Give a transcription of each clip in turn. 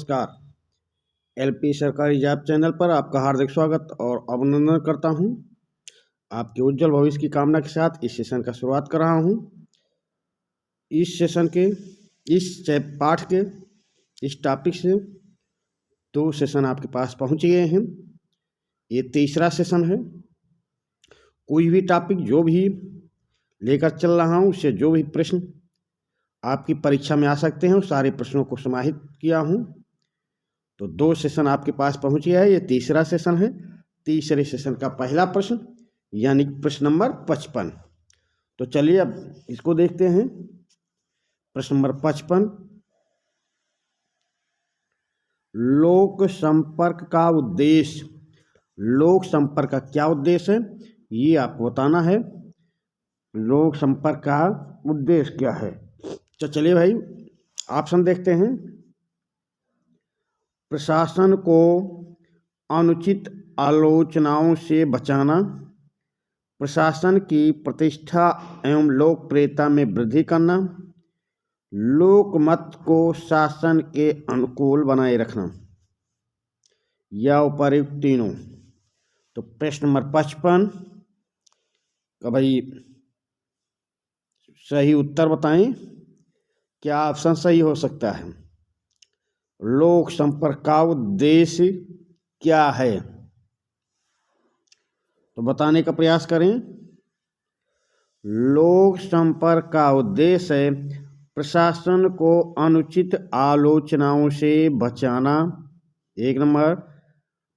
नमस्कार। एलपी सरकारी job channel पर आपका हार्दिक स्वागत और अभिनंदन करता हूं। आपके उज्जवल भविष्य की कामना के साथ इस सेशन का शुरुआत कर रहा हूं। इस सेशन के पाठ के इस टॉपिक से 2 सेशन आपके पास पहुंच गए हैं। ये तीसरा सेशन है। कोई भी टॉपिक जो भी लेकर चल रहा हूं, उससे जो भी प्रश्न आपकी परीक्षा में आ सकते हैं, उस सारे प्रश्नों को समाहित किया हूं। तो 2 सेशन आपके पास पहुंच गया है। ये तीसरा सेशन है। तीसरे सेशन का पहला प्रश्न यानी प्रश्न नंबर 55। तो चलिए अब इसको देखते हैं। प्रश्न नंबर 55, लोक संपर्क का उद्देश्य। लोक संपर्क का क्या उद्देश्य है, ये आपको बताना है। लोक संपर्क का उद्देश्य क्या है। तो चलिए भाई ऑप्शन देखते हैं। प्रशासन को अनुचित आलोचनाओं से बचाना, प्रशासन की प्रतिष्ठा एवं लोकप्रियता में वृद्धि करना, लोकमत को शासन के अनुकूल बनाए रखना, या उपर्युक्त तीनों। तो प्रश्न नंबर 55 का भाई सही उत्तर बताएं। क्या ऑप्शन सही हो सकता है? लोक संपर्क का उद्देश्य क्या है, तो बताने का प्रयास करें। लोक संपर्क का उद्देश्य है प्रशासन को अनुचित आलोचनाओं से बचाना, 1 नंबर।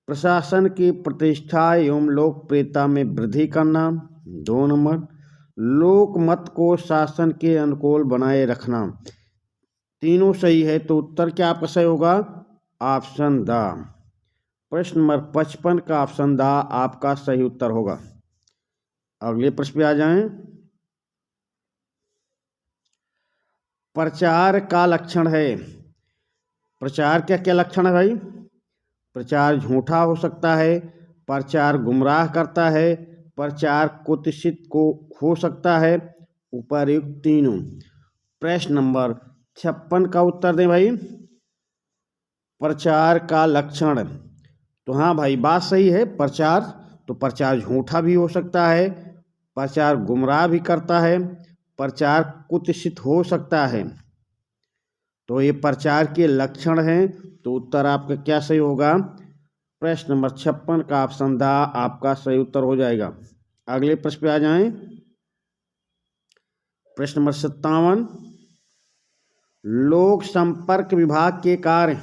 प्रशासन की प्रतिष्ठा एवं लोकप्रियता में वृद्धि करना, 2 नंबर। लोकमत को शासन के अनुकूल बनाए रखना। तीनों सही है, तो उत्तर क्या आपका सही होगा? Option the. प्रश्न नंबर 55 का ऑप्शन द आपका सही उत्तर होगा। अगले प्रश्न पे आ जाएं। प्रचार का लक्षण है। प्रचार क्या क्या लक्षण है भाई? प्रचार झूठा हो सकता है, प्रचार गुमराह करता है, प्रचार कुत्सित को हो सकता है, उपर्युक्त तीनों। प्रश्न नंबर 56 का उत्तर दें भाई। प्रचार का लक्षण, तो हाँ भाई बात सही है। प्रचार झूठा भी हो सकता है, प्रचार गुमराह भी करता है, प्रचार कुत्सित हो सकता है। तो ये प्रचार के लक्षण हैं। तो उत्तर आपका क्या सही होगा? प्रश्न नंबर 56 का ऑप्शन द आपका सही उत्तर हो जाएगा। अगले प्रश्न पे आ जाएं। प्रश्न नंबर 57, लोक संपर्क विभाग के कार्य।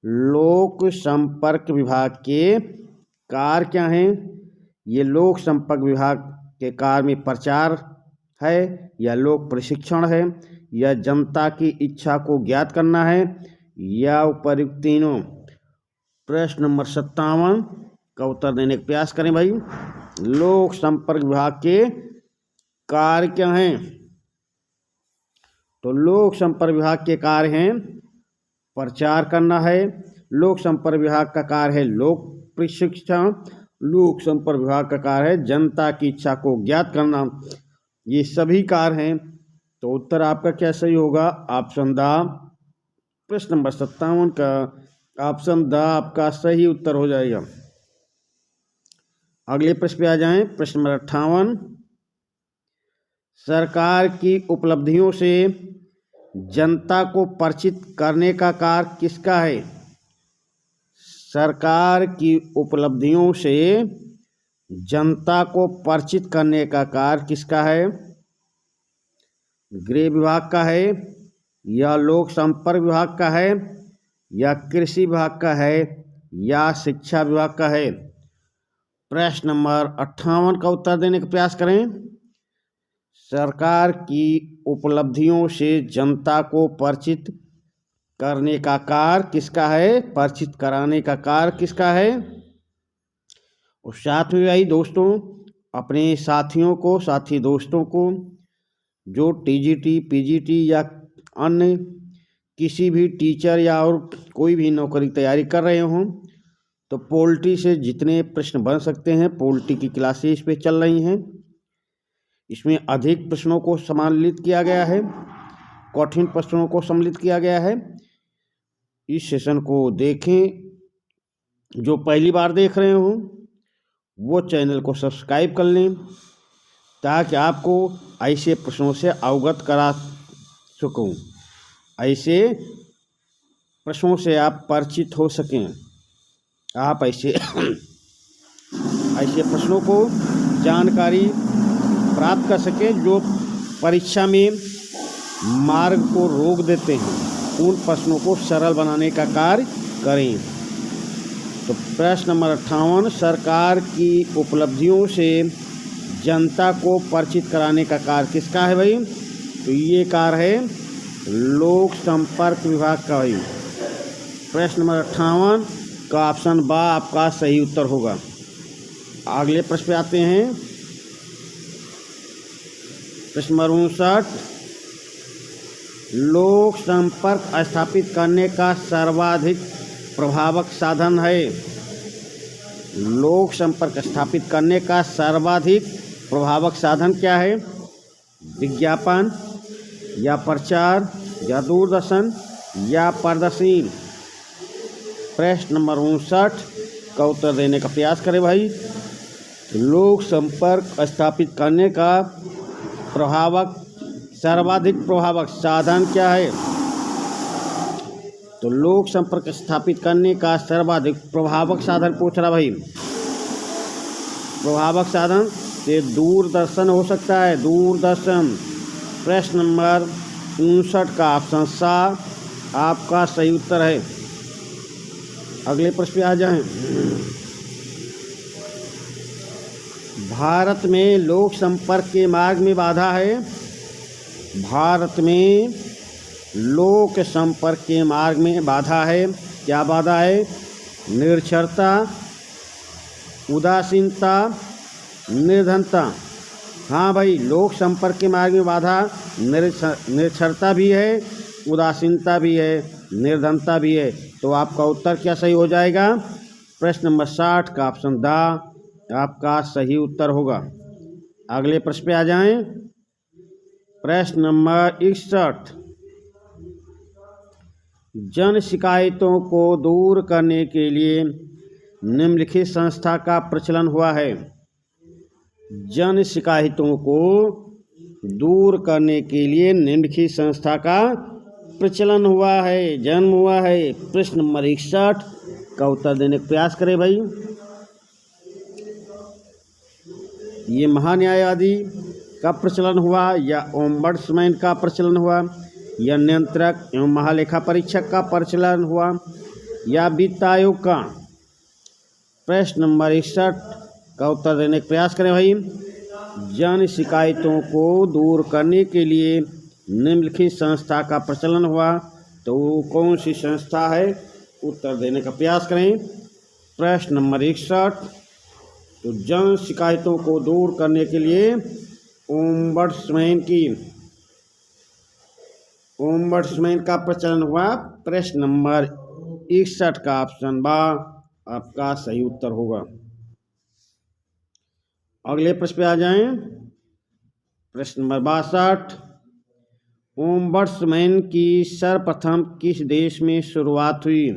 लोक संपर्क विभाग के कार्य क्या हैं? ये लोक संपर्क विभाग के कार्य में प्रचार है, या लोक प्रशिक्षण है, या जनता की इच्छा को ज्ञात करना है, या उपर्युक्त तीनों। प्रश्न नंबर 57 का उत्तर देने का प्रयास करें भाई। लोक संपर्क विभाग के कार्य क्या हैं? तो लोक संपर्क विभाग के कार्य हैं प्रचार करना है, लोक संपर्क विभाग का कार्य है लोक प्रशिक्षण, लोक संपर्क विभाग का कार्य है जनता की इच्छा को ज्ञात करना। ये सभी कार्य हैं। तो उत्तर आपका क्या सही होगा? Option the. प्रश्न नंबर 57 का ऑप्शन द आपका सही उत्तर हो जाएगा। अगले प्रश्न पे आ जाएं। प्रश्न नंबर 58, सरकार की उपलब्धियों से जनता को परिचित करने का कार्य किसका है? सरकार की उपलब्धियों से जनता को परिचित करने का कार्य किसका है? गृह विभाग का है, या लोक संपर्क विभाग का है, या कृषि विभाग का है, या शिक्षा विभाग का है? प्रश्न नंबर 58 का उत्तर देने का प्रयास करें। सरकार की उपलब्धियों से जनता को परिचित करने का कार्य किसका है? परिचित कराने का कार्य किसका है? और साथ में भाई दोस्तों अपने साथी दोस्तों को जो टीजीटी, पीजीटी या अन्य किसी भी टीचर या और कोई भी नौकरी की तैयारी कर रहे हों, तो पोल्ट्री से जितने प्रश्न बन सकते हैं, पोल्ट्री की क्लासेस पे चल रही हैं। इसमें अधिक प्रश्नों को सम्मिलित किया गया है, कठिन प्रश्नों को सम्मिलित किया गया है। इस सेशन को देखें। जो पहली बार देख रहे हो वो चैनल को सब्सक्राइब कर लें ताकि आपको ऐसे प्रश्नों से अवगत करा सकूं, ऐसे प्रश्नों से आप परिचित हो सकें। आप ऐसे प्रश्नों को जानकारी प्राप्त कर सकें जो परीक्षा में मार्ग को रोक देते हैं। उन प्रश्नों को सरल बनाने का कार्य करें। तो प्रश्न नंबर 58, सरकार की उपलब्धियों से जनता को परिचित कराने का कार्य किसका है भाई? तो ये कार्य है लोक संपर्क विभाग का भाई। प्रश्न नंबर 58 का ऑप्शन बा आपका सही उत्तर होगा। अगले प्रश्न पे आते हैं। प्रश्न नंबर 59, लोक संपर्क स्थापित करने का सर्वाधिक प्रभावक साधन है। लोक संपर्क स्थापित करने का सर्वाधिक प्रभावक साधन क्या है? विज्ञापन या प्रचार या दूरदर्शन या प्रदर्शनी? प्रश्न नंबर 59 का उत्तर देने का प्रयास करें भाई। लोक संपर्क स्थापित करने का सर्वाधिक प्रभावक साधन क्या है? तो लोक संपर्क स्थापित करने का सर्वाधिक प्रभावक साधन पूछ रहा भाई। प्रभावक साधन से दूरदर्शन हो सकता है, दूरदर्शन। प्रश्न नंबर 59 का ऑप्शन सा आपका सही उत्तर है। अगले प्रश्न पे आ जाएं। भारत में लोक संपर्क के मार्ग में बाधा है। भारत में लोक संपर्क के मार्ग में बाधा है। क्या बाधा है? निरक्षरता, उदासीनता, निर्धनता। हाँ भाई, लोक संपर्क के मार्ग में बाधा निरक्षरता भी है, उदासीनता भी है, निर्धनता भी है। तो आपका उत्तर क्या सही हो जाएगा? प्रश्न नंबर 60 का ऑप्शन दा आपका सही उत्तर होगा। अगले प्रश्न पे आ जाएं। प्रश्न नंबर 61, जन शिकायतों को दूर करने के लिए निम्नलिखित संस्था का प्रचलन हुआ है। जन शिकायतों को दूर करने के लिए निम्नलिखित संस्था का प्रचलन हुआ है, जन्म हुआ है। प्रश्न नंबर 61 का उत्तर देने का प्रयास करें भाई। ये महान्यायवादी का प्रचलन हुआ या ओम्बड्समैन का प्रचलन हुआ या नियंत्रक एवं महालेखा परीक्षक का प्रचलन हुआ या वित्त आयोग का? प्रश्न नंबर 61 का उत्तर देने का प्रयास करें भाई। जन शिकायतों को दूर करने के लिए निम्नलिखित संस्था का प्रचलन हुआ, तो कौन सी संस्था है? उत्तर देने का प्रयास करें। प्रश्न नंबर 61, तो जन शिकायतों को दूर करने के लिए ओम्बड्समैन का प्रचलन हुआ। प्रश्न नंबर 61 का ऑप्शन बा आपका सही उत्तर होगा। अगले प्रश्न पे आ जाएं। प्रश्न नंबर 62, ओम्बड्समैन की सर्वप्रथम किस देश में शुरुआत हुई?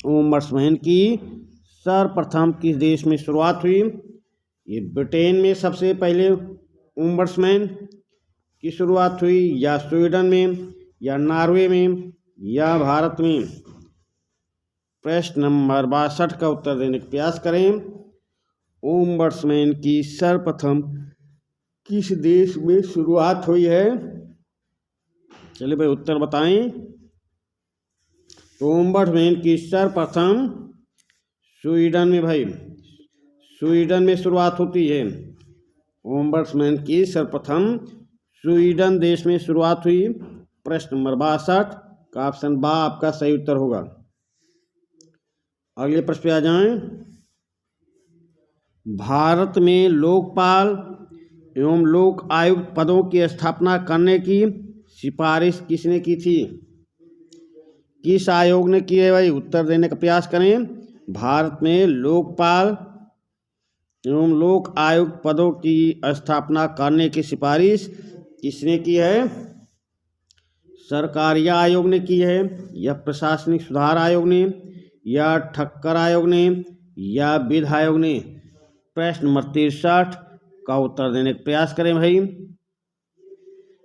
ओम्बड्समैन की सर्वप्रथम किस देश में शुरुआत हुई? ये ब्रिटेन में सबसे पहले ओम्बड्समैन की शुरुआत हुई, या स्वीडन में, या नॉर्वे में, या भारत में? प्रश्न नंबर 62 का उत्तर देने का प्रयास करें। ओम्बड्समैन की सर्वप्रथम किस देश में शुरुआत हुई है? चलिए भाई उत्तर बताएं। तो ओम्बड्समैन की सर्वप्रथम स्वीडन में भाई, स्वीडन में शुरुआत होती है। ओम्बड्समैन की सर्वप्रथम स्वीडन देश में शुरुआत हुई। प्रश्न नंबर 62 का ऑप्शन बा आपका सही उत्तर होगा। अगले प्रश्न पे आ जाएं। भारत में लोकपाल एवं लोक आयुक्त पदों की स्थापना करने की सिफारिश किसने की थी? किस आयोग ने की है भाई? उत्तर देने का प्रयास करें। भारत में लोकपाल एवं लोक आयुक्त पदों की स्थापना करने की सिफारिश किसने की है? सरकारिया आयोग ने की है, या प्रशासनिक सुधार आयोग ने, या ठक्कर आयोग ने, या विधि आयोग ने? प्रश्न नंबर 63 का उत्तर देने का प्रयास करें भाई।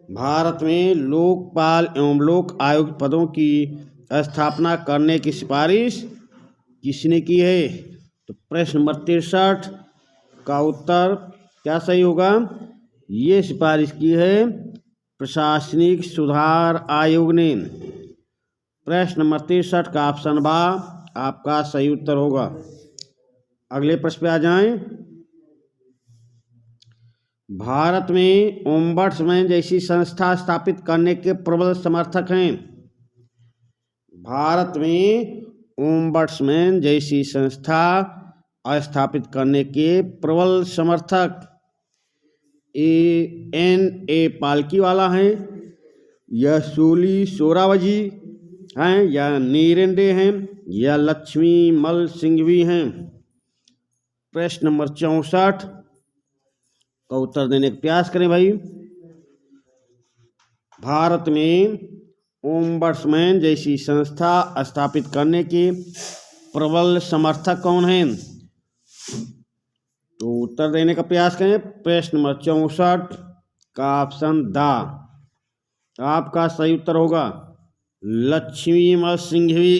भारत में लोकपाल एवं लोक आयुक्त पदों की स्थापना करने की सिफारिश किसने की है? तो प्रश्न नंबर 63 का उत्तर क्या सही होगा? ये सिफारिश की है प्रशासनिक सुधार आयोग ने। प्रश्न नंबर 63 का ऑप्शन बा आपका सही उत्तर होगा। अगले प्रश्न पे आ जाएं। भारत में ओम्बड्समैन जैसी संस्था स्थापित करने के प्रबल समर्थक हैं। भारत में ओम्बड्समैन जैसी संस्था स्थापित करने के प्रबल समर्थक ए पालकीवाला हैं, या सोली सोरावजी हैं, या नीरेंडे हैं, या लक्ष्मी मल सिंघवी हैं? प्रश्न नंबर 64 का उत्तर देने का प्रयास करें भाई। भारत में ओम्बड्समैन जैसी संस्था स्थापित करने के प्रबल समर्थक कौन हैं? तो उत्तर देने का प्रयास करें। प्रश्न नंबर 64 का ऑप्शन दा आपका सही उत्तर होगा। लक्ष्मी मल सिंघवी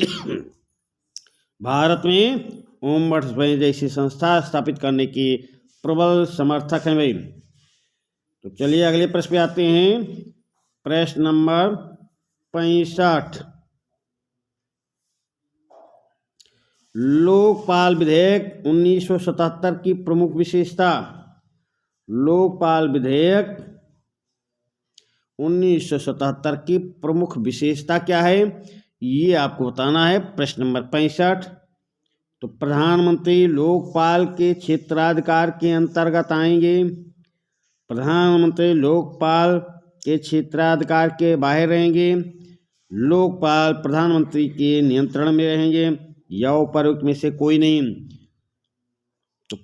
भारत में ओम्बड्समैन जैसी संस्था स्थापित करने के प्रबल समर्थक हैं भाई। तो चलिए अगले प्रश्न पे आते हैं। प्रश्न नंबर 65 लोकपाल विधेयक 1977 की प्रमुख विशेषता। लोकपाल विधेयक 1977 की प्रमुख विशेषता क्या है, ये आपको बताना है। प्रश्न नंबर 65 तो प्रधानमंत्री लोकपाल के क्षेत्राधिकार के अंतर्गत आएंगे। प्रधानमंत्री लोकपाल के क्षेत्राधिकार के बाहर रहेंगे। लोकपाल प्रधानमंत्री के नियंत्रण में रहेंगे, या उपरोक्त में से कोई नहीं? तो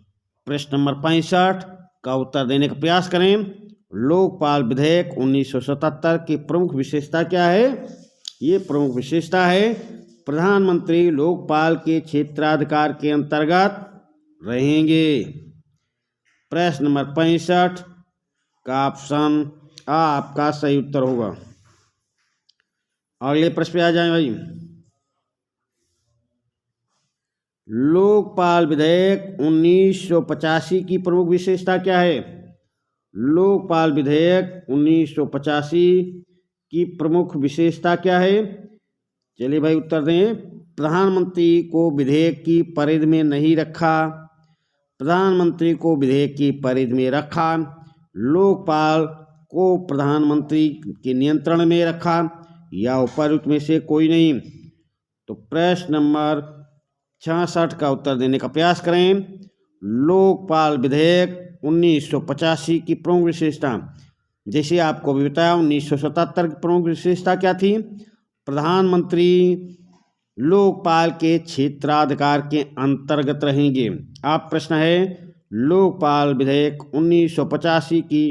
प्रश्न नंबर 65 का उत्तर देने का प्रयास करें। लोकपाल विधेयक 1977 की प्रमुख विशेषता क्या है? ये प्रमुख विशेषता है प्रधानमंत्री लोकपाल के क्षेत्राधिकार के अंतर्गत रहेंगे। प्रश्न नंबर 65 का ऑप्शन आ आपका सही उत्तर होगा। अगले प्रश्न पे आ जाएं भाई। लोकपाल विधेयक 1985 की प्रमुख विशेषता क्या है? लोकपाल विधेयक 1985 की प्रमुख विशेषता क्या है? चलिए भाई उत्तर दें। प्रधानमंत्री को विधेयक की परिधि में नहीं रखा। प्रधानमंत्री को विधेयक की परिधि में रखा। लोकपाल को प्रधानमंत्री के नियंत्रण में रखा, या उपरोक्त में से कोई नहीं? तो प्रश्न नंबर 66 का उत्तर देने का प्रयास करें। लोकपाल विधेयक 1985 की प्रमुख विशेषता, जैसे आपको भी बताया 1977 की प्रमुख विशेषता क्या थी? प्रधानमंत्री लोकपाल के क्षेत्राधिकार के अंतर्गत रहेंगे। आप प्रश्न है लोकपाल विधेयक 1985 की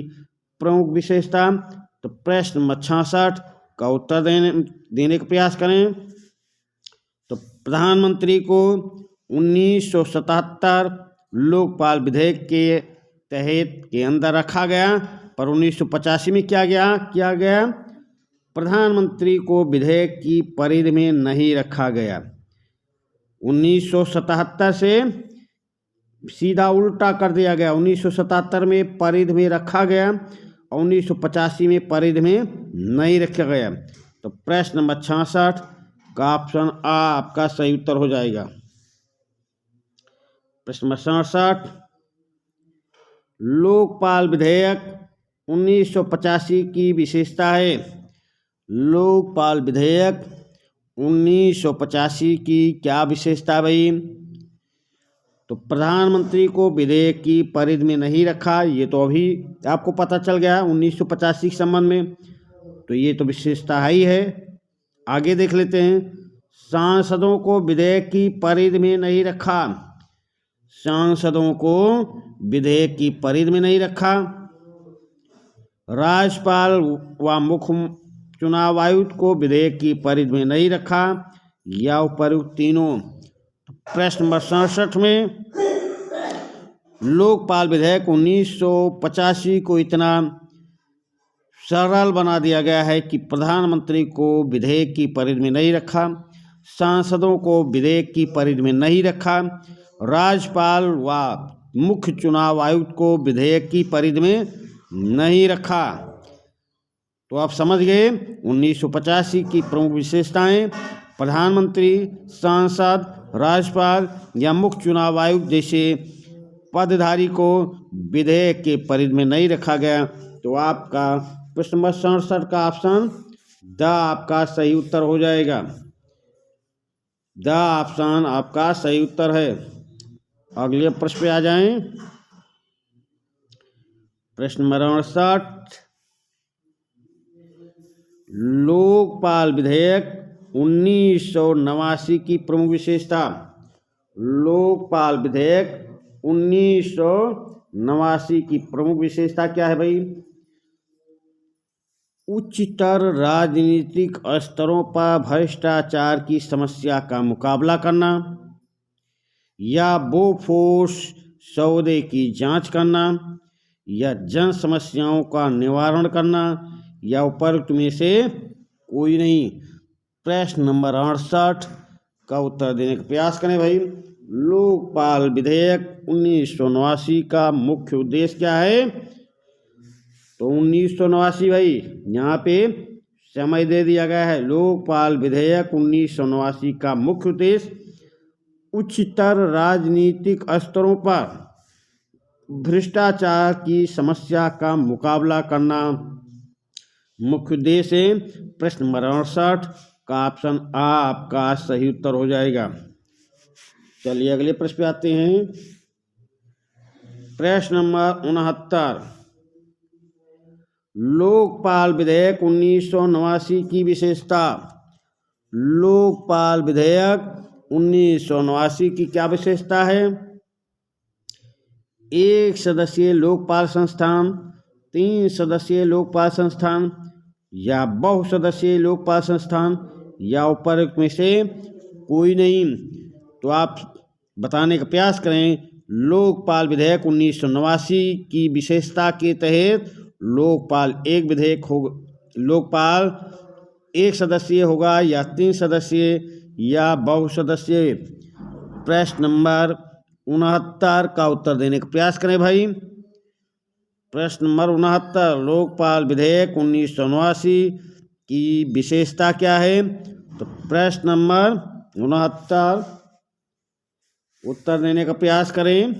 प्रमुख विशेषता, तो प्रश्न नंबर 66 का उत्तर देने का प्रयास करें। तो प्रधानमंत्री को 1977 लोकपाल विधेयक के तहत के अंदर रखा गया, पर 1985 में किया गया प्रधानमंत्री को विधेयक की परिधि में नहीं रखा गया। 1977 से सीधा उल्टा कर दिया गया। 1977 में परिधि में रखा गया और 1985 में परिधि में नहीं रखा गया। तो प्रश्न नंबर 66 का ऑप्शन आ आपका सही उत्तर हो जाएगा। प्रश्न नंबर 67 लोकपाल विधेयक 1985 की विशेषता है। लोकपाल विधेयक 1985 की क्या विशेषता भाई? तो प्रधानमंत्री को विधेयक की परिधि में नहीं रखा, ये तो अभी आपको पता चल गया 1985 के संबंध में, तो ये तो विशेषता ही है। आगे देख लेते हैं। सांसदों को विधेयक की परिधि में नहीं रखा। सांसदों को विधेयक की परिधि में नहीं रखा। राज्यपाल व चुनाव आयुक्त को विधेयक की परिधि में नहीं रखा या उपयुक्त तीनों। प्रश्न नंबर 67 में लोकपाल विधेयक 1985 को इतना सरल बना दिया गया है कि प्रधानमंत्री को विधेयक की परिधि में नहीं रखा, सांसदों को विधेयक की परिधि में नहीं रखा, राज्यपाल व मुख्य चुनाव आयुक्त को विधेयक की परिधि में नहीं रखा। तो आप समझ गए 1985 की प्रमुख विशेषताएं। प्रधानमंत्री, सांसद, राज्यपाल या मुख्य चुनाव आयुक्त जैसे पदधारी को विधेयक के परिधि में नहीं रखा गया। तो आपका प्रश्न नंबर 67 का ऑप्शन द आपका सही उत्तर हो जाएगा। द ऑप्शन आपका सही उत्तर है। अगले प्रश्न पे आ जाएं। प्रश्न नंबर 68 लोकपाल विधेयक 1989 की प्रमुख विशेषता। लोकपाल विधेयक 1989 की प्रमुख विशेषता क्या है भाई? उच्चतर राजनीतिक स्तरों पर भ्रष्टाचार की समस्या का मुकाबला करना या बोफोर्स सौदे की जांच करना या जन समस्याओं का निवारण करना या उपरोक्त में से कोई नहीं। प्रश्न नंबर 68 का उत्तर देने का प्रयास करें भाई। लोकपाल विधेयक 1989 का मुख्य उद्देश्य क्या है? तो 1989 भाई यहाँ पे समय दे दिया गया है। लोकपाल विधेयक 1989 का मुख्य उद्देश्य उच्चतर राजनीतिक स्तरों पर भ्रष्टाचार की समस्या का मुकाबला करना मुख्य उद्देश्य है। प्रश्न नंबर 68 का ऑप्शन आ आपका सही उत्तर हो जाएगा। चलिए अगले प्रश्न पे आते हैं। प्रश्न नंबर 69 लोकपाल विधेयक 1989 की विशेषता। लोकपाल विधेयक 1989 की क्या विशेषता है? एक सदस्यीय लोकपाल संस्थान, 3 सदस्यीय लोकपाल संस्थान या बहुसदस्यीय लोकपाल संस्थान या उपरोक्त में से कोई नहीं। तो आप बताने का प्रयास करें। लोकपाल विधेयक 1989 की विशेषता के तहत लोकपाल एक सदस्यीय होगा या 3 सदस्यीय या बहुसदस्यीय। प्रश्न नंबर 69 का उत्तर देने का प्रयास करें भाई। प्रश्न नंबर 69 लोकपाल विधेयक 1989 की विशेषता क्या है? तो प्रश्न नंबर 69 उत्तर देने का प्रयास करें।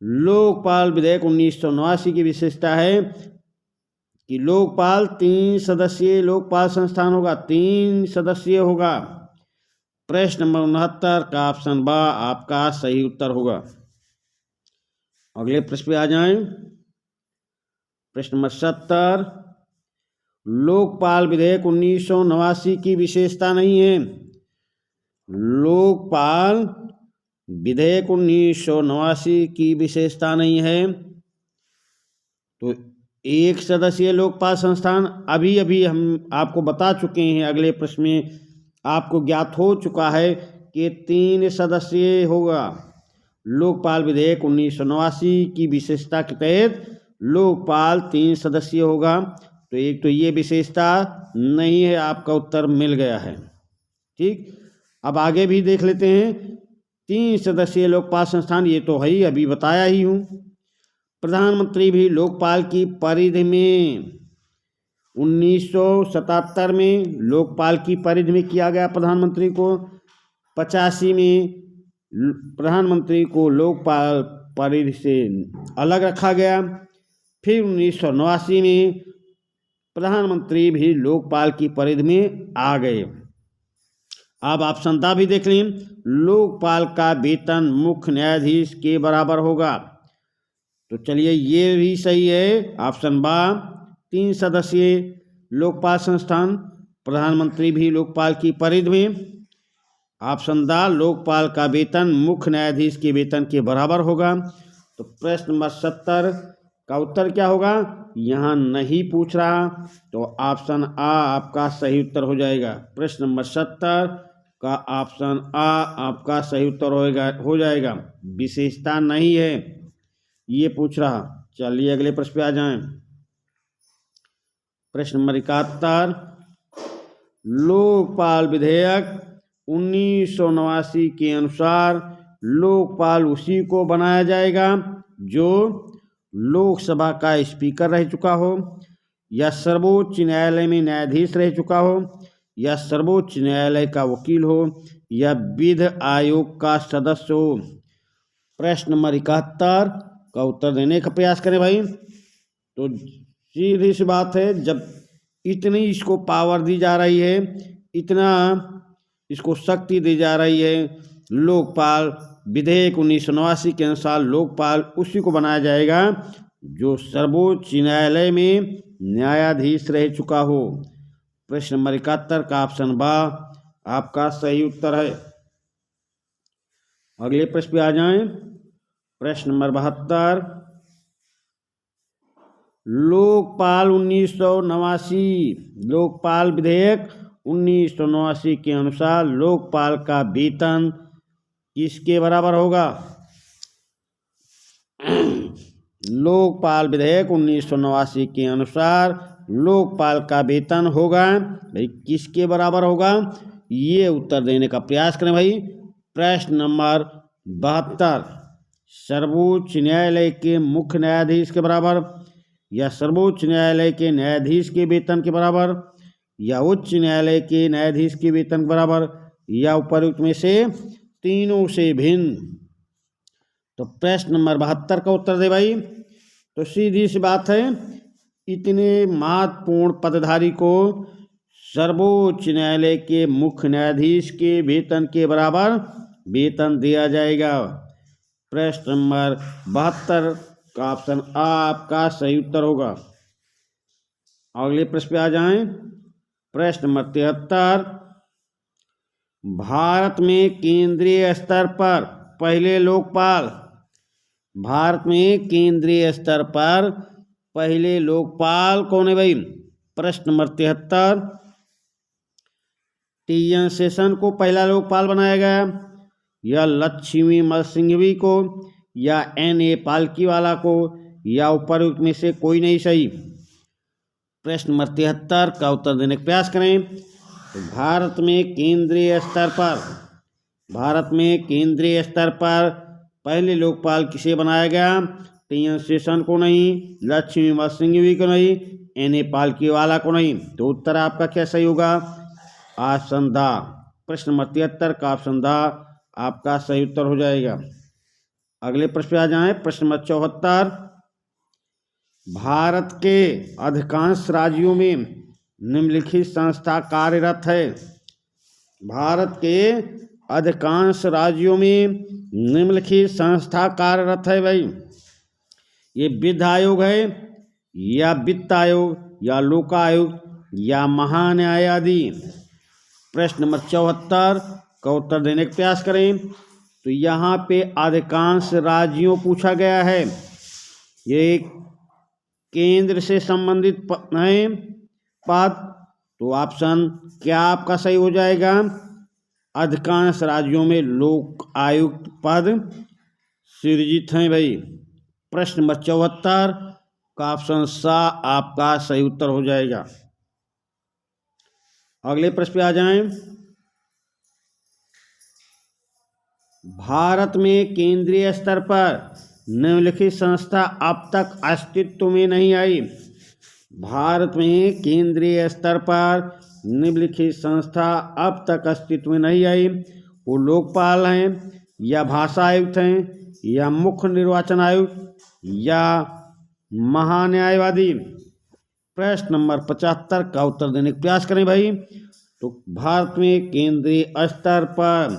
लोकपाल विधेयक 1989 की विशेषता है कि लोकपाल 3 सदस्यीय लोकपाल संस्थान होगा, 3 सदस्यीय होगा। प्रश्न नंबर 69 का ऑप्शन बा आपका सही उत्तर होगा। अगले प्रश्न पे आ जाएं। प्रश्न नंबर 70 लोकपाल विधेयक 1989 की विशेषता नहीं है। लोकपाल विधेयक 1989 की विशेषता नहीं है। तो एक सदस्यीय लोकपाल संस्थान अभी हम आपको बता चुके हैं। अगले प्रश्न में आपको ज्ञात हो चुका है कि 3 सदस्यीय होगा। लोकपाल विधेयक 1989 की विशेषता के तहत लोकपाल 3 सदस्यीय होगा। तो एक तो ये विशेषता नहीं है, आपका उत्तर मिल गया है। ठीक, अब आगे भी देख लेते हैं। 3 सदस्यीय लोकपाल संस्थान ये तो है ही, अभी बताया ही हूँ। प्रधानमंत्री भी लोकपाल की परिधि में 1977 में लोकपाल की परिधि में किया गया प्रधानमंत्री को। 85 में प्रधानमंत्री को लोकपाल परिधि से अलग रखा गया। फिर 1989 में प्रधानमंत्री भी लोकपाल की परिधि में आ गए। अब ऑप्शन दा भी देख लें। लोकपाल का वेतन मुख्य न्यायाधीश के बराबर होगा। तो चलिए ये भी सही है। ऑप्शन बा 3 सदस्यीय लोकपाल संस्थान, प्रधानमंत्री भी लोकपाल की परिधि में। ऑप्शन दा लोकपाल का वेतन मुख्य न्यायाधीश के वेतन के बराबर होगा। तो प्रश्न नंबर 70 का उत्तर क्या होगा? यहाँ नहीं पूछ रहा, तो ऑप्शन आ आपका सही उत्तर हो जाएगा। प्रश्न नंबर 70 का ऑप्शन आ आपका सही उत्तर हो जाएगा। विशेषता नहीं है ये पूछ रहा। चलिए अगले प्रश्न पे आ जाएं। प्रश्न नंबर 71, लोकपाल विधेयक 1989 के अनुसार लोकपाल उसी को बनाया जाएगा जो लोकसभा का स्पीकर रह चुका हो, या सर्वोच्च न्यायालय में न्यायाधीश रह चुका हो, या सर्वोच्च न्यायालय का वकील हो, या विधि आयोग का सदस्य हो। प्रश्न नंबर 71 का उत्तर देने का प्रयास करें भाई। तो सीधी सी बात है, जब इतनी इसको पावर दी जा रही है, इतना इसको शक्ति दी जा रही है, लोकपाल विधेयक 1989 के अनुसार लोकपाल उसी को बनाया जाएगा जो सर्वोच्च न्यायालय में न्यायाधीश रह चुका हो। प्रश्न नंबर 71 का ऑप्शन बा आपका सही उत्तर है। अगले प्रश्न पे आ जाएं। प्रश्न नंबर 72, लोकपाल 1989 लोकपाल विधेयक 1989 के अनुसार लोकपाल का वेतन किसके बराबर होगा? लोकपाल विधेयक 1989 के अनुसार लोकपाल का वेतन होगा भाई किसके बराबर होगा? ये उत्तर देने का प्रयास करें भाई। प्रश्न नंबर 72, सर्वोच्च न्यायालय के मुख्य न्यायाधीश के बराबर, या सर्वोच्च न्यायालय के न्यायाधीश के वेतन के बराबर, या उच्च न्यायालय के न्यायाधीश के वेतन के बराबर, या उपरोक्त में से तीनों से भिन्न। तो प्रश्न नंबर 72 का उत्तर दे भाई। तो सीधी सी बात है, इतने महत्वपूर्ण पदधारी को सर्वोच्च न्यायालय के मुख्य न्यायाधीश के वेतन के बराबर वेतन दिया जाएगा। प्रश्न नंबर 72 का ऑप्शन आ आपका सही उत्तर होगा। अगले प्रश्न पे आ जाएं। प्रश्न नंबर 73, भारत में केंद्रीय स्तर पर पहले लोकपाल, भारत में केंद्रीय स्तर पर पहले लोकपाल कौन है भाई? प्रश्न नंबर 73, टी.एन. शेषन को पहला लोकपाल बनाया गया, या लक्ष्मी सिंघवी को, या N.A. पालकीवाला को, या उपरोक्त में से कोई नहीं सही। प्रश्न नंबर 73 का उत्तर देने का प्रयास करें। तो भारत में केंद्रीय स्तर पर पहले लोकपाल किसे बनाया गया? टी.एन. शेषन को नहीं, लक्ष्मी सिंघवी को नहीं, N.A. पालकीवाला को नहीं। तो उत्तर आपका क्या सही होगा? ऑप्शन दा। प्रश्न नंबर 73 का ऑप्शन दा आपका सही उत्तर हो जाएगा। अगले प्रश्न पे आ जाएं। प्रश्न नंबर 74, भारत के अधिकांश राज्यों में निम्नलिखित संस्था कार्यरत है। भारत के अधिकांश राज्यों में निम्नलिखित संस्था कार्यरत है भाई। ये विधि आयोग है, या वित्त आयोग, या लोकायुक्त, या महान्यायाधीश। प्रश्न नंबर 74 का उत्तर देने का प्रयास करें। तो यहाँ पे अधिकांश राज्यों पूछा गया है, ये केंद्र से संबंधित है पद। तो ऑप्शन क्या आपका सही हो जाएगा? अधिकांश राज्यों में लोक आयुक्त पद सृजित हैं भाई। प्रश्न नंबर 74 का ऑप्शन सा आपका सही उत्तर हो जाएगा। अगले प्रश्न पे आ जाएं। भारत में केंद्रीय स्तर पर निम्नलिखित संस्था अब तक अस्तित्व में नहीं आई। भारत में केंद्रीय स्तर पर निम्नलिखित संस्था अब तक अस्तित्व में नहीं आई। वो लोकपाल हैं, या भाषा आयुक्त हैं, या मुख्य निर्वाचन आयुक्त, या महान्यायवादी। प्रश्न नंबर 75 का उत्तर देने का प्रयास करें भाई। तो भारत में केंद्रीय स्तर पर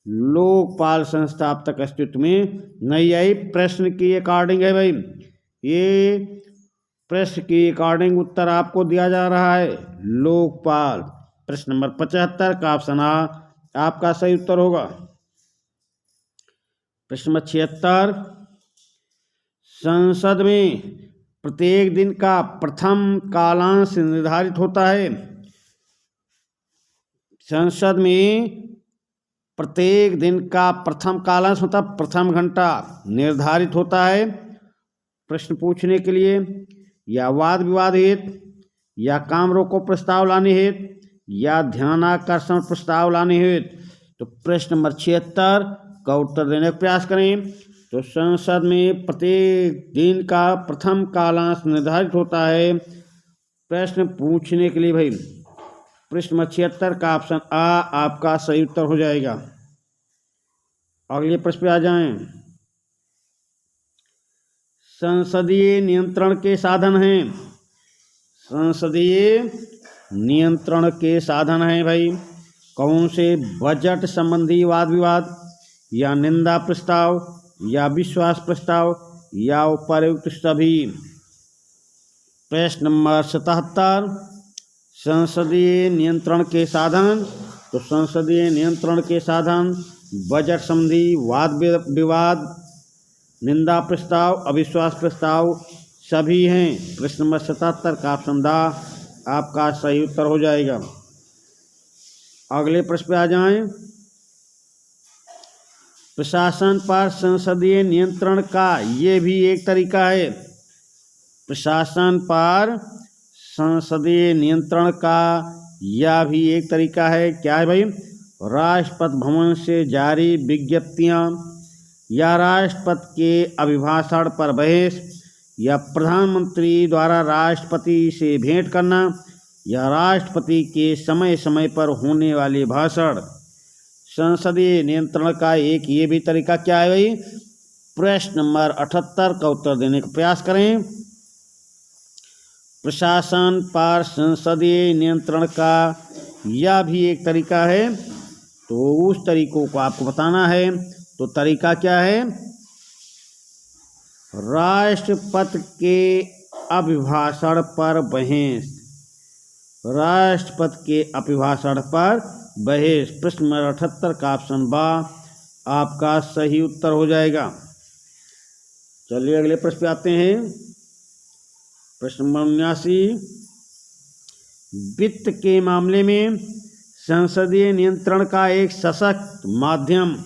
लोकपाल संस्था अब तक अस्तित्व में नहीं आई। प्रश्न की अकॉर्डिंग है भाई, ये प्रश्न की अकॉर्डिंग उत्तर आपको दिया जा रहा है लोकपाल। प्रश्न नंबर 75 का ऑप्शन आ आपका सही उत्तर होगा। प्रश्न नंबर 76, संसद में प्रत्येक दिन का प्रथम कालांश निर्धारित होता है। संसद में प्रत्येक दिन का प्रथम कालांश मतलब प्रथम घंटा निर्धारित होता है प्रश्न पूछने के लिए, या वाद विवाद हेतु, या काम रोको प्रस्ताव लाने हेतु, या ध्यानाकर्षण प्रस्ताव लाने हेतु। तो प्रश्न नंबर 76 का उत्तर देने का प्रयास करें। तो संसद में प्रत्येक दिन का प्रथम कालांश निर्धारित होता है प्रश्न पूछने के लिए भाई। प्रश्न नंबर 76 का ऑप्शन आ आपका सही उत्तर हो जाएगा। अगले प्रश्न पे आ जाएं। संसदीय नियंत्रण के साधन हैं। संसदीय नियंत्रण के साधन हैं भाई कौन से? बजट संबंधी वाद विवाद, या निंदा प्रस्ताव, या विश्वास प्रस्ताव, या उपर्युक्त सभी। प्रश्न नंबर 77 संसदीय नियंत्रण के साधन। तो संसदीय नियंत्रण के साधन बजट संबंधी वाद विवाद, निंदा प्रस्ताव, अविश्वास प्रस्ताव सभी हैं। प्रश्न नंबर 77 का ऑप्शन दा आपका सही उत्तर हो जाएगा। अगले प्रश्न पे आ जाएं। प्रशासन पर संसदीय नियंत्रण का ये भी एक तरीका है। प्रशासन पर संसदीय नियंत्रण का यह भी एक तरीका है। क्या है भाई? राष्ट्रपति भवन से जारी विज्ञप्तियां, या राष्ट्रपति के अभिभाषण पर बहस, या प्रधानमंत्री द्वारा राष्ट्रपति से भेंट करना, या राष्ट्रपति के समय समय पर होने वाले भाषण। संसदीय नियंत्रण का एक ये भी तरीका क्या है भाई? प्रश्न नंबर 78 का उत्तर देने का प्रयास करें। प्रशासन पर संसदीय नियंत्रण का यह भी एक तरीका है, तो उस तरीकों को आपको बताना है। तो तरीका क्या है? राष्ट्रपति के अभिभाषण पर बहस। राष्ट्रपति के अभिभाषण पर बहस। प्रश्न नंबर 78 का ऑप्शन बा आपका सही उत्तर हो जाएगा। चलिए अगले प्रश्न पे आते हैं। प्रश्न नंबर 79 वित्त के मामले में संसदीय नियंत्रण का एक सशक्त माध्यम।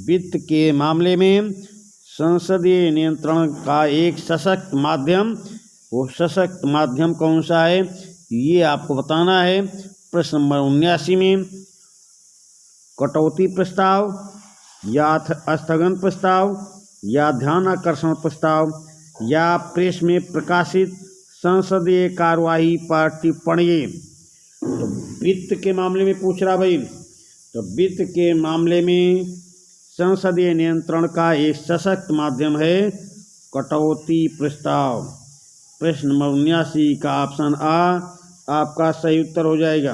वित्त के मामले में संसदीय नियंत्रण का एक सशक्त माध्यम, वो सशक्त माध्यम कौन सा है ये आपको बताना है। प्रश्न नंबर 79 में कटौती प्रस्ताव, या स्थगन प्रस्ताव, या ध्यानाकर्षण प्रस्ताव, या प्रेस में प्रकाशित संसदीय कार्यवाही पर टिप्पणी। तो वित्त के मामले में पूछ रहा भाई। तो वित्त के मामले में संसदीय नियंत्रण का एक सशक्त माध्यम है कटौती प्रस्ताव। प्रश्न नंबर 79 का ऑप्शन आ आपका सही उत्तर हो जाएगा।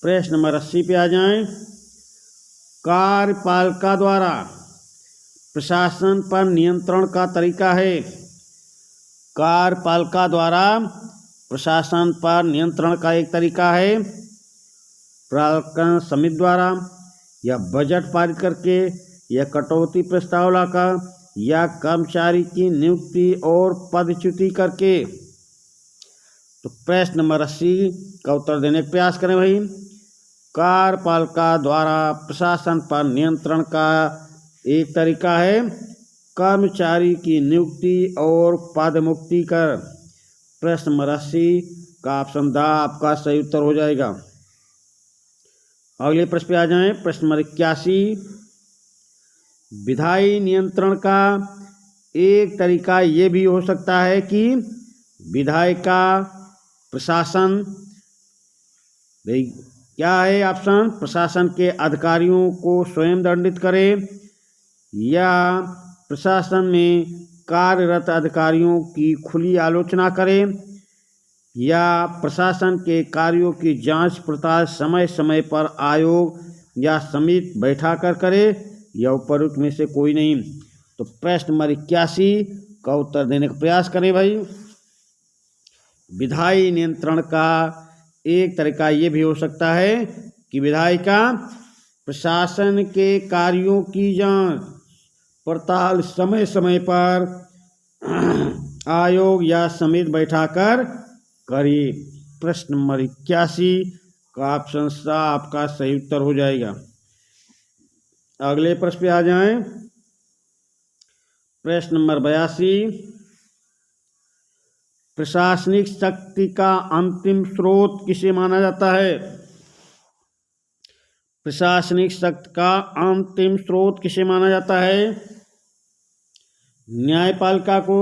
प्रश्न नंबर 80 पे आ जाएं। कार्यपालिका द्वारा प्रशासन पर नियंत्रण का तरीका है। कार्यपालिका द्वारा प्रशासन पर नियंत्रण का एक तरीका है प्राधिकरण समिति द्वारा, या बजट पारित करके, या कटौती प्रस्ताव लाकर, या कर्मचारी की नियुक्ति और पदच्युति करके। तो प्रश्न नंबर 80 का उत्तर देने का प्रयास करें भाई। कार्यपालिका द्वारा प्रशासन पर नियंत्रण का एक तरीका है कर्मचारी की नियुक्ति और पदमुक्ति कर। प्रश्न नंबर 80 का ऑप्शन दा आपका सही उत्तर हो जाएगा। अगले प्रश्न पे आ जाएं। प्रश्न नंबर 81 विधायी नियंत्रण का एक तरीका ये भी हो सकता है कि विधायिका प्रशासन, भाई क्या है ऑप्शन? प्रशासन के अधिकारियों को स्वयं दंडित करे, या प्रशासन में कार्यरत अधिकारियों की खुली आलोचना करे, या प्रशासन के कार्यों की जांच पड़ताल समय समय पर आयोग या समिति बैठाकर करे, या उपरोक्त में से कोई नहीं। तो प्रश्न नंबर 81 का उत्तर देने का प्रयास करें भाई। विधायी नियंत्रण का एक तरीका ये भी हो सकता है कि विधायिका प्रशासन के कार्यों की जांच पड़ताल समय समय पर आयोग या समिति बैठाकर करिए। प्रश्न नंबर 81 का ऑप्शन सा आपका सही उत्तर हो जाएगा। अगले प्रश्न पे आ जाएं। प्रश्न नंबर 82, प्रशासनिक शक्ति का अंतिम स्रोत किसे माना जाता है? प्रशासनिक शक्ति का अंतिम स्रोत किसे माना जाता है? न्यायपालिका को,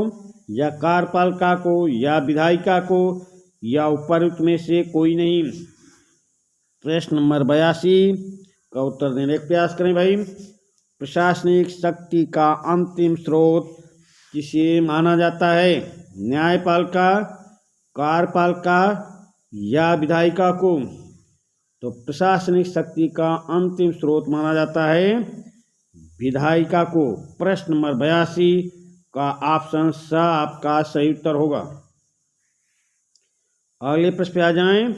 या कार्यपालिका को, या विधायिका को, या उपयुक्त में से कोई नहीं। प्रश्न नंबर 82 का उत्तर देने का प्रयास करें भाई। प्रशासनिक शक्ति का अंतिम स्रोत किसे माना जाता है? न्यायपालिका, कार्यपालिका, या विधायिका को? तो प्रशासनिक शक्ति का अंतिम स्रोत माना जाता है विधायिका को। प्रश्न नंबर 82 का ऑप्शन सा आपका सही उत्तर होगा। अगले प्रश्न पे आ जाएं।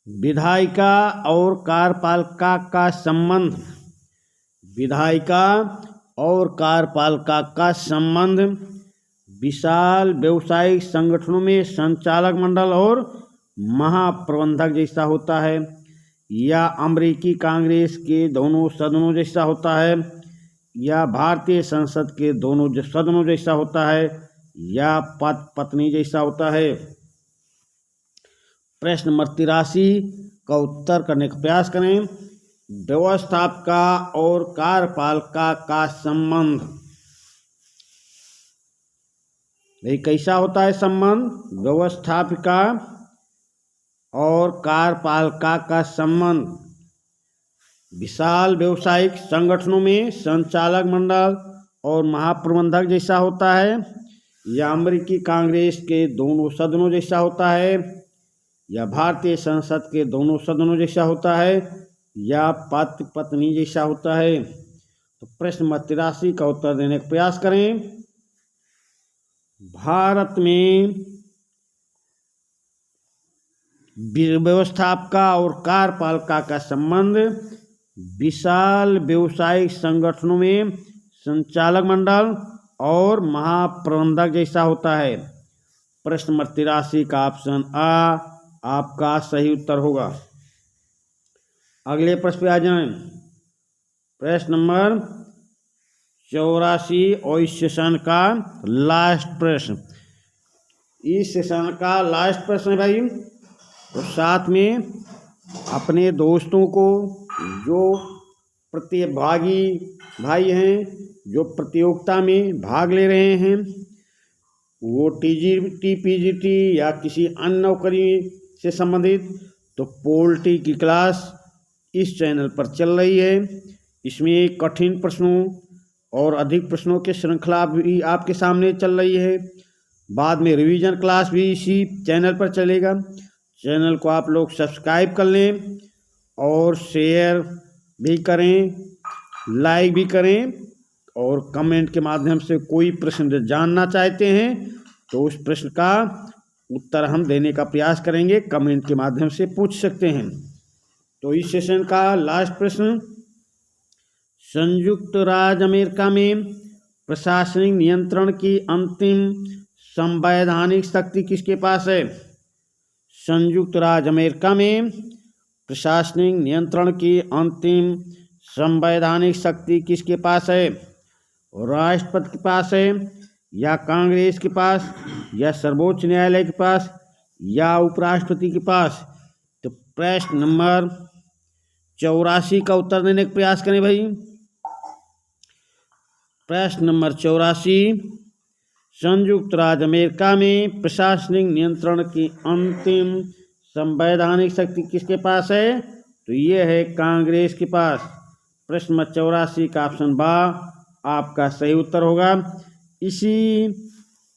विधायिका और कार्यपालिका का संबंध। विधायिका और कार्यपालिका का संबंध विशाल व्यवसायिक संगठनों में संचालक मंडल और महाप्रबंधक जैसा होता है, या अमेरिकी कांग्रेस के दोनों सदनों जैसा होता है, या भारतीय संसद के दोनों सदनों जैसा होता है, या पत्नी जैसा होता है। प्रश्न नंबर 83 का उत्तर करने का प्रयास करें। व्यवस्थापिका और कार्यपालिका का संबंध भाई कैसा होता है संबंध? व्यवस्थापिका और कार्यपालिका का संबंध विशाल व्यवसायिक संगठनों में संचालक मंडल और महाप्रबंधक जैसा होता है, या अमेरिकी कांग्रेस के दोनों सदनों जैसा होता है, या भारतीय संसद के दोनों सदनों जैसा होता है, या पति पत्नी जैसा होता है। तो प्रश्न नंबर 83 का उत्तर देने का प्रयास करें। भारत में व्यवस्थापिका और कार्यपालिका का संबंध विशाल व्यवसायिक संगठनों में संचालक मंडल और महाप्रबंधक जैसा होता है। प्रश्न नंबर 83 का ऑप्शन आ आपका सही उत्तर होगा। अगले प्रश्न पे आ जाएं। प्रश्न नंबर 84 और इस सेशन का लास्ट प्रश्न। इस सेशन का लास्ट प्रश्न है भाई। तो साथ में अपने दोस्तों को जो प्रतिभागी भाई हैं, जो प्रतियोगिता में भाग ले रहे हैं, वो टीजीटी पीजीटी या किसी अन्य नौकरी से संबंधित, तो पोल्ट्री की क्लास इस चैनल पर चल रही है। इसमें कठिन प्रश्नों और अधिक प्रश्नों की श्रृंखला भी आपके सामने चल रही है। बाद में रिवीजन क्लास भी इसी चैनल पर चलेगा। चैनल को आप लोग सब्सक्राइब कर लें और शेयर भी करें, लाइक भी करें, और कमेंट के माध्यम से कोई प्रश्न जानना चाहते हैं तो उस प्रश्न का उत्तर हम देने का प्रयास करेंगे। कमेंट के माध्यम से पूछ सकते हैं। तो इस सेशन का लास्ट प्रश्न, संयुक्त राज्य अमेरिका में प्रशासनिक नियंत्रण की अंतिम संवैधानिक शक्ति किसके पास है? संयुक्त राज्य अमेरिका में प्रशासनिक नियंत्रण की अंतिम संवैधानिक शक्ति किसके पास है? राष्ट्रपति के पास है, या कांग्रेस के पास, या सर्वोच्च न्यायालय के पास, या उपराष्ट्रपति के पास? तो प्रश्न नंबर 84 का उत्तर देने का प्रयास करें भाई। प्रश्न नंबर 84, संयुक्त राज्य अमेरिका में प्रशासनिक नियंत्रण की अंतिम संवैधानिक शक्ति किसके पास है? तो ये है कांग्रेस के पास। प्रश्न नंबर 84 का ऑप्शन बा आपका सही उत्तर होगा। इसी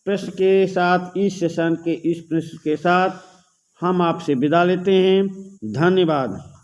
प्रश्न के साथ, इस सेशन के इस प्रश्न के साथ हम आपसे विदा लेते हैं। धन्यवाद।